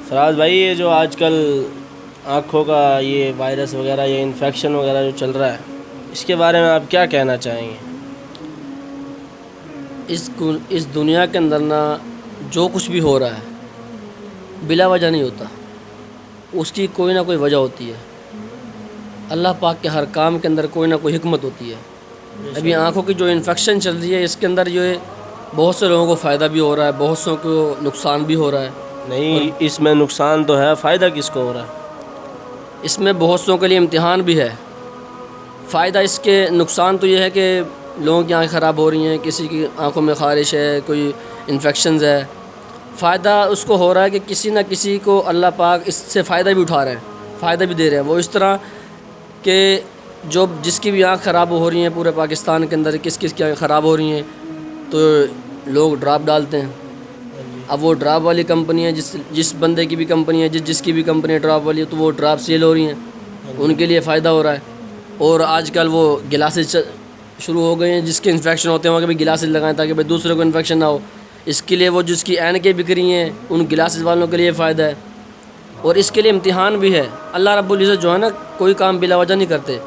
فراز بھائی، یہ جو آج کل آنکھوں کا یہ وائرس وغیرہ، یہ انفیکشن وغیرہ جو چل رہا ہے، اس کے بارے میں آپ کیا کہنا چاہیں گے؟ اس دنیا کے اندر جو کچھ بھی ہو رہا ہے بلا وجہ نہیں ہوتا، اس کی کوئی نہ کوئی وجہ ہوتی ہے۔ اللہ پاک کے ہر کام کے اندر کوئی نہ کوئی حکمت ہوتی ہے۔ ابھی آنکھوں کی جو انفیکشن چل رہی ہے، اس کے اندر جو ہے بہت سے لوگوں کو فائدہ بھی ہو رہا ہے، بہت سے کو نقصان بھی ہو رہا ہے۔ نہیں، اس میں نقصان تو ہے، فائدہ کس کو ہو رہا ہے؟ اس میں بہت سوں کے لیے امتحان بھی ہے۔ فائدہ اس کے، نقصان تو یہ ہے کہ لوگوں کی آنکھیں خراب ہو رہی ہیں، کسی کی آنکھوں میں خارش ہے، کوئی انفیکشنز ہے۔ فائدہ اس کو ہو رہا ہے کہ کسی نہ کسی کو اللہ پاک اس سے فائدہ بھی اٹھا رہے ہیں، فائدہ بھی دے رہے ہیں۔ وہ اس طرح کہ جس کی بھی آنکھ خراب ہو رہی ہیں پورے پاکستان کے اندر، کس کی آنکھ خراب ہو رہی ہیں تو لوگ ڈراپ ڈالتے ہیں۔ اب وہ ڈراپ والی کمپنی ہے، جس بندے کی بھی کمپنی ہے، جس کی بھی کمپنی ہے ڈراپ والی ہے، تو وہ ڈراپ سیل ہو رہی ہیں، ان کے لیے فائدہ ہو رہا ہے۔ اور آج کل وہ گلاسز شروع ہو گئے ہیں، جس کے انفیکشن ہوتے ہیں وہاں کے بھی گلاسز لگائیں تاکہ بھائی دوسرے کو انفیکشن نہ ہو۔ اس کے لیے وہ جس کی اینکیں بک رہی ہیں، ان گلاسز والوں کے لیے فائدہ ہے۔ اور اس کے لیے امتحان بھی ہے۔ اللہ رب العزت جو ہے نا، کوئی کام بلا وجہ نہیں کرتے۔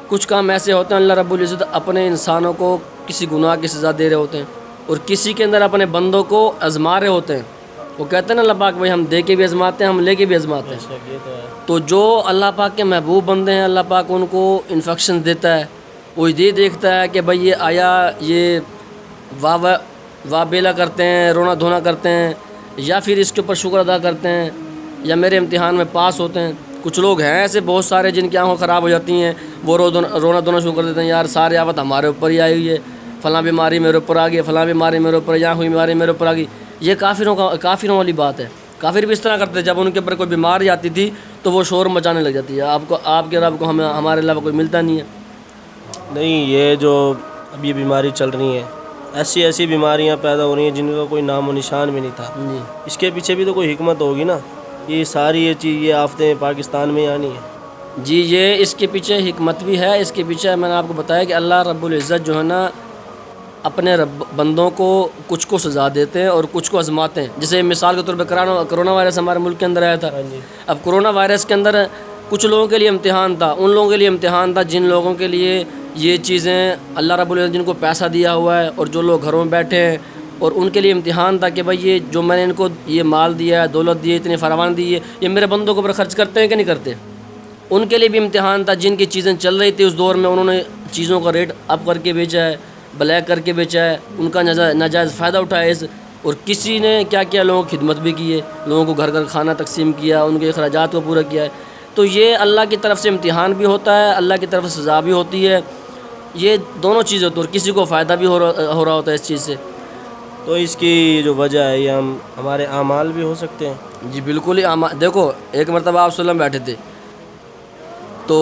کچھ کام ایسے ہوتے ہیں اللہ رب العزت اپنے انسانوں کو کسی گناہ کی سزا دے رہے ہوتے ہیں، اور کسی کے اندر اپنے بندوں کو آزما رہے ہوتے ہیں۔ وہ کہتے ہیں نا اللہ پاک، بھائی ہم دے کے بھی آزماتے ہیں، ہم لے کے بھی آزماتے ہیں۔ تو جو اللہ پاک کے محبوب بندے ہیں، اللہ پاک ان کو انفیکشن دیتا ہے۔ وہ یہ دیکھتا ہے کہ بھائی یہ آیا، یہ واہ بیلا کرتے ہیں، رونا دھونا کرتے ہیں، یا پھر اس کے اوپر شکر ادا کرتے ہیں، یا میرے امتحان میں پاس ہوتے ہیں۔ کچھ لوگ ہیں ایسے بہت سارے جن کی آنکھیں خراب ہو جاتی ہیں، وہ رونا دھونا شروع کر دیتے ہیں، یار سارے آفت ہمارے اوپر ہی آئی ہوئی ہے، فلاں بیماری میرے اوپر آ گئی، فلاں بیماری میرے اوپر، یہاں ہوئی بیماری میرے اوپر آ گئی۔ یہ کافروں والی بات ہے۔ کافر بھی اس طرح کرتے ہیں، جب ان کے اوپر کوئی بیماری آتی تھی تو وہ شور مچانے لگ جاتی ہے، آپ کے رب کو ہمارے علاوہ کوئی ملتا نہیں ہے۔ نہیں، یہ جو اب یہ بیماری چل رہی ہیں، ایسی بیماریاں پیدا ہو رہی ہیں جن کا کوئی نام و نشان بھی نہیں تھا۔ جی اس کے پیچھے بھی تو کوئی حکمت ہوگی نا، یہ ساری یہ آفتیں پاکستان میں آنی ہیں۔ جی، یہ اس کے پیچھے حکمت بھی ہے۔ اس کے پیچھے میں نے آپ کو بتایا کہ اللہ رب العزت جو ہے نا، اپنے بندوں کو کچھ کو سزا دیتے ہیں اور کچھ کو آزماتے ہیں۔ جیسے مثال کے طور پہ کرونا وائرس ہمارے ملک کے اندر آیا تھا۔ اب کرونا وائرس کے اندر کچھ لوگوں کے لیے امتحان تھا، ان لوگوں کے لیے امتحان تھا جن لوگوں کے لیے یہ چیزیں اللہ رب العزت جن کو پیسہ دیا ہوا ہے، اور جو لوگ گھروں میں بیٹھے ہیں، اور ان کے لیے امتحان تھا کہ بھائی یہ جو میں نے ان کو یہ مال دیا ہے، دولت دی ہے، اتنی فراوان دی ہے، یہ میرے بندوں کے اوپر خرچ کرتے ہیں کہ نہیں کرتے۔ ان کے لیے بھی امتحان تھا جن کی چیزیں چل رہی تھی اس دور میں، انہوں نے چیزوں کا ریٹ اپ کر کے بیچا ہے، بلیک کر کے بیچا ہے، ان کا ناجائز فائدہ اٹھایا ہے۔ اور کسی نے کیا کیا، لوگوں کی خدمت بھی کی ہے، لوگوں کو گھر گھر کھانا تقسیم کیا، ان کے اخراجات کو پورا کیا ہے۔ تو یہ اللہ کی طرف سے امتحان بھی ہوتا ہے، اللہ کی طرف سے سزا بھی ہوتی ہے۔ یہ دونوں چیزیں ہوتی ہیں، اور کسی کو فائدہ بھی ہو رہا ہوتا ہے اس چیز سے۔ تو اس کی جو وجہ ہے، یہ ہمارے اعمال بھی ہو سکتے ہیں۔ جی بالکل ہی دیکھو، ایک مرتبہ آپ وسلم بیٹھے تھے تو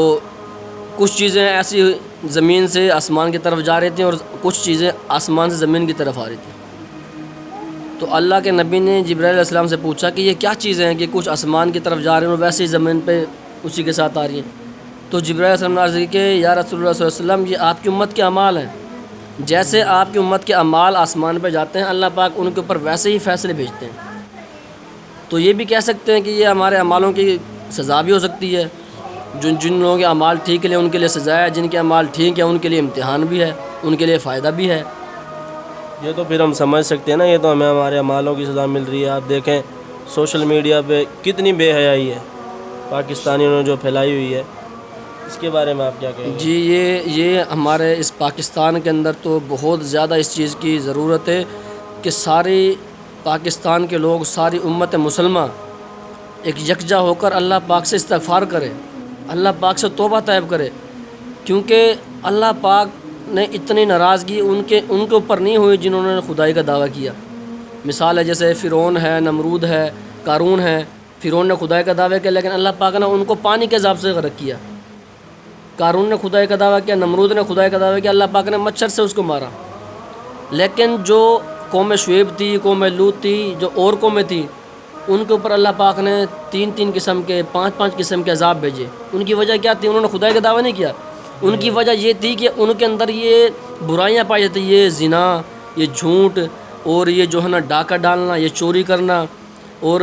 کچھ چیزیں ایسی زمین سے آسمان کی طرف جا رہی تھیں، اور کچھ چیزیں آسمان سے زمین کی طرف آ رہی تھیں۔ تو اللہ کے نبی نے جبرائیل علیہ السلام سے پوچھا کہ یہ کیا چیزیں ہیں کہ کچھ آسمان کی طرف جا رہی ہیں اور ویسے ہی زمین پہ اسی کے ساتھ آ رہی ہیں؟ تو جبرائیل علیہ السلام نے عرض کی کہ یا رسول اللہ صلی اللہ علیہ وسلم، یہ آپ کی امت کے اعمال ہیں۔ جیسے آپ کی امت کے اعمال آسمان پہ جاتے ہیں، اللہ پاک ان کے اوپر ویسے ہی فیصلے بھیجتے ہیں۔ تو یہ بھی کہہ سکتے ہیں کہ یہ ہمارے اعمالوں کی سزا بھی ہو سکتی ہے۔ جن لوگوں کے اعمال ٹھیک ہیں ان کے لیے سزا ہے، جن کے اعمال ٹھیک ہیں ان کے لیے امتحان بھی ہے، ان کے لیے فائدہ بھی ہے۔ یہ تو پھر ہم سمجھ سکتے ہیں نا، یہ تو ہمیں ہمارے اعمالوں کی سزا مل رہی ہے۔ آپ دیکھیں سوشل میڈیا پہ کتنی بے حیائی ہے پاکستانیوں نے جو پھیلائی ہوئی ہے، اس کے بارے میں آپ کیا کہیں گے؟ جی، یہ ہمارے اس پاکستان کے اندر تو بہت زیادہ اس چیز کی ضرورت ہے کہ ساری پاکستان کے لوگ، ساری امت مسلمہ ایک یکجا ہو کر اللہ پاک سے استغفار کرے، اللہ پاک سے توبہ طیب کرے، کیونکہ اللہ پاک نے اتنی ناراضگی ان کے اوپر نہیں ہوئی جنہوں نے خدائی کا دعویٰ کیا۔ مثال ہے جیسے فرعون ہے، نمرود ہے، قارون ہے۔ فرعون نے خدائی کا دعویٰ کیا، لیکن اللہ پاک نے ان کو پانی کے عذاب سے غرق کیا۔ قارون نے خدائی کا دعویٰ کیا، نمرود نے خدائی کا دعویٰ کیا، اللہ پاک نے مچھر سے اس کو مارا۔ لیکن جو قوم شعیب تھی، قوم لوط تھی، جو اور قومیں تھیں، ان کے اوپر اللہ پاک نے 3 قسم کے، 5 قسم کے عذاب بھیجے۔ ان کی وجہ کیا تھی؟ انہوں نے خدائی کا دعویٰ نہیں کیا۔ ان کی وجہ یہ تھی کہ ان کے اندر یہ برائیاں پائی جاتی، یہ زنا، یہ جھوٹ، اور یہ جو ہے نا ڈاکہ ڈالنا، یہ چوری کرنا، اور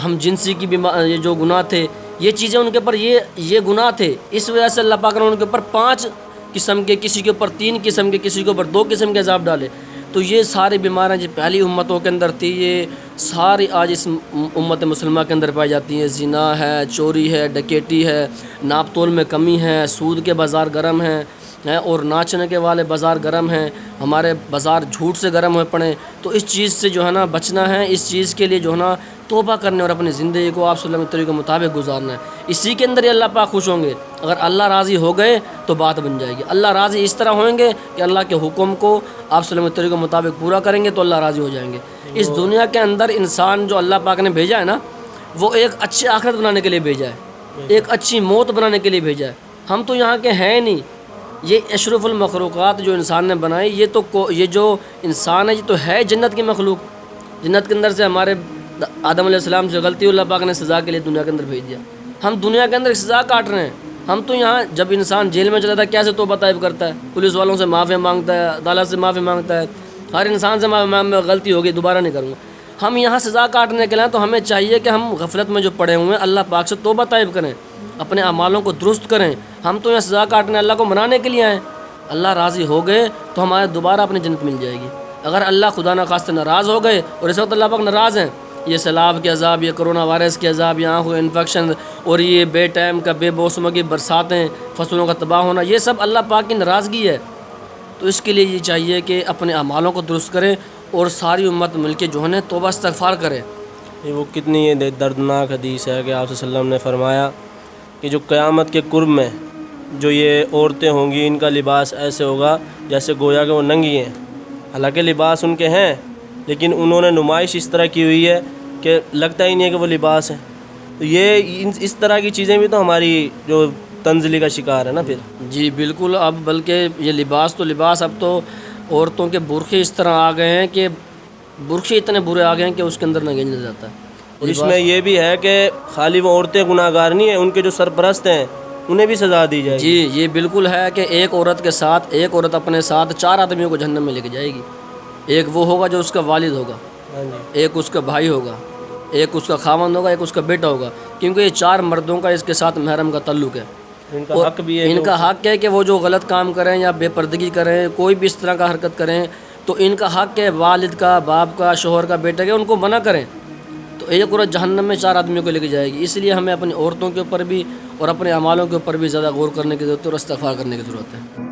ہم جنسی کی یہ جو گناہ تھے، یہ چیزیں ان کے اوپر یہ گناہ تھے، اس وجہ سے اللہ پاک نے ان کے اوپر 5 قسم کے، کسی کے اوپر 3 قسم کے، کسی کے اوپر 2 قسم کے عذاب ڈالے۔ تو یہ ساری بیماریاں جو پہلی امتوں کے اندر تھی، یہ ساری آج اس امت مسلمہ کے اندر پائی جاتی ہیں۔ زنا ہے، چوری ہے، ڈکیٹی ہے، ناپ تول میں کمی ہے، سود کے بازار گرم ہیں، اور ناچنے کے والے بازار گرم ہیں، ہمارے بازار جھوٹ سے گرم ہوئے پڑے۔ تو اس چیز سے جو ہے نا بچنا ہے، اس چیز کے لیے جو ہے نا توبہ کرنے اور اپنی زندگی کو آپ صلی اللہ علیہ وسلم کے مطابق گزارنا ہے۔ اسی کے اندر ہی اللہ پاک خوش ہوں گے۔ اگر اللہ راضی ہو گئے تو بات بن جائے گی۔ اللہ راضی اس طرح ہوئیں گے کہ اللہ کے حکم کو آپ صلی اللہ علیہ وسلم کے مطابق پورا کریں گے تو اللہ راضی ہو جائیں گے۔ اس دنیا کے اندر انسان جو اللہ پاک نے بھیجا ہے نا، وہ ایک اچھی آخرت بنانے کے لیے بھیجا ہے، ایک اچھی موت بنانے کے لیے بھیجا ہے۔ ہم تو یہاں کے ہیں نہیں۔ یہ اشرف المخلوقات جو انسان نے بنائی، یہ جو انسان ہے، یہ تو ہے جنت کی مخلوق۔ جنت کے اندر سے ہمارے آدم علیہ السلام سے غلطی اللہ پاک نے سزا کے لیے دنیا کے اندر بھیج دیا۔ ہم دنیا کے اندر سزا کاٹ رہے ہیں۔ ہم تو یہاں جب انسان جیل میں چلا تھا کیسے توبہ طائب کرتا ہے، پولیس والوں سے معافی مانگتا ہے، عدالت سے معافی مانگتا ہے، ہر انسان سے معافی مانگ میں غلطی ہوگی دوبارہ نہیں کروں گا۔ ہم یہاں سزا کاٹنے کے لیے تو ہمیں چاہیے کہ ہم غفلت میں جو پڑے ہوئے ہیں اللہ پاک سے توبہ طائب کریں، اپنے اعمالوں کو درست کریں۔ ہم تو یہاں سزا کاٹنے اللہ کو منانے کے لیے آئے۔ اللہ راضی ہو گئے تو ہمارے دوبارہ اپنی جنت مل جائے گی۔ اگر اللہ خدا نخواستہ ناراض ہو گئے، اور اس وقت اللہ پاک ناراض ہیں، یہ سیلاب کے عذاب، یہ کرونا وائرس کے عذاب، یہ آنکھوں انفیکشن، اور یہ بے ٹائم کا بے موسم کی برساتیں، فصلوں کا تباہ ہونا، یہ سب اللہ پاک کی ناراضگی ہے۔ تو اس کے لیے یہ چاہیے کہ اپنے اعمالوں کو درست کریں اور ساری امت مل کے جو ہے توبہ استغفار کرے۔ یہ وہ کتنی دردناک حدیث ہے کہ آپ صلی اللہ علیہ وسلم نے فرمایا کہ جو قیامت کے قرب میں جو یہ عورتیں ہوں گی، ان کا لباس ایسے ہوگا جیسے گویا کہ وہ ننگی ہیں۔ حالانکہ لباس ان کے ہیں، لیکن انہوں نے نمائش اس طرح کی ہوئی ہے کہ لگتا ہی نہیں ہے کہ وہ لباس ہیں۔ تو یہ اس طرح کی چیزیں بھی تو ہماری جو تنزلی کا شکار ہے نا پھر۔ جی بالکل۔ اب بلکہ یہ لباس تو لباس، اب تو عورتوں کے برقعے اس طرح آ گئے ہیں کہ برقعے اتنے برے آ گئے ہیں کہ اس کے اندر نہ گنجا جاتا ہے۔ اور اس میں یہ بھی ہے کہ خالی وہ عورتیں گناہ گار نہیں ہیں، ان کے جو سرپرست ہیں انہیں بھی سزا دی جائے گی۔ جی یہ بالکل ہے کہ ایک عورت اپنے ساتھ 4 آدمیوں کو جہنم میں لے کے جائے گی۔ ایک وہ ہوگا جو اس کا والد ہوگا، ہاں جی، ایک اس کا بھائی ہوگا، ایک اس کا خاوند ہوگا، ایک اس کا بیٹا ہوگا، کیونکہ یہ 4 مردوں کا اس کے ساتھ محرم کا تعلق ہے۔ ان کا حق بھی ہے، ان کا حق ہے کہ وہ جو غلط کام کریں یا بے پردگی کریں، کوئی بھی اس طرح کا حرکت کریں، تو ان کا حق ہے والد کا، باپ کا، شوہر کا، بیٹے کا، ان کو منع کریں۔ تو ایک عورت جہنم میں 4 آدمیوں کو لے کے جائے گی۔ اس لیے ہمیں اپنی عورتوں کے اوپر بھی اور اپنے اعمالوں کے اوپر بھی زیادہ غور کرنے کی ضرورت ہے اور استغفار کرنے کی ضرورت ہے۔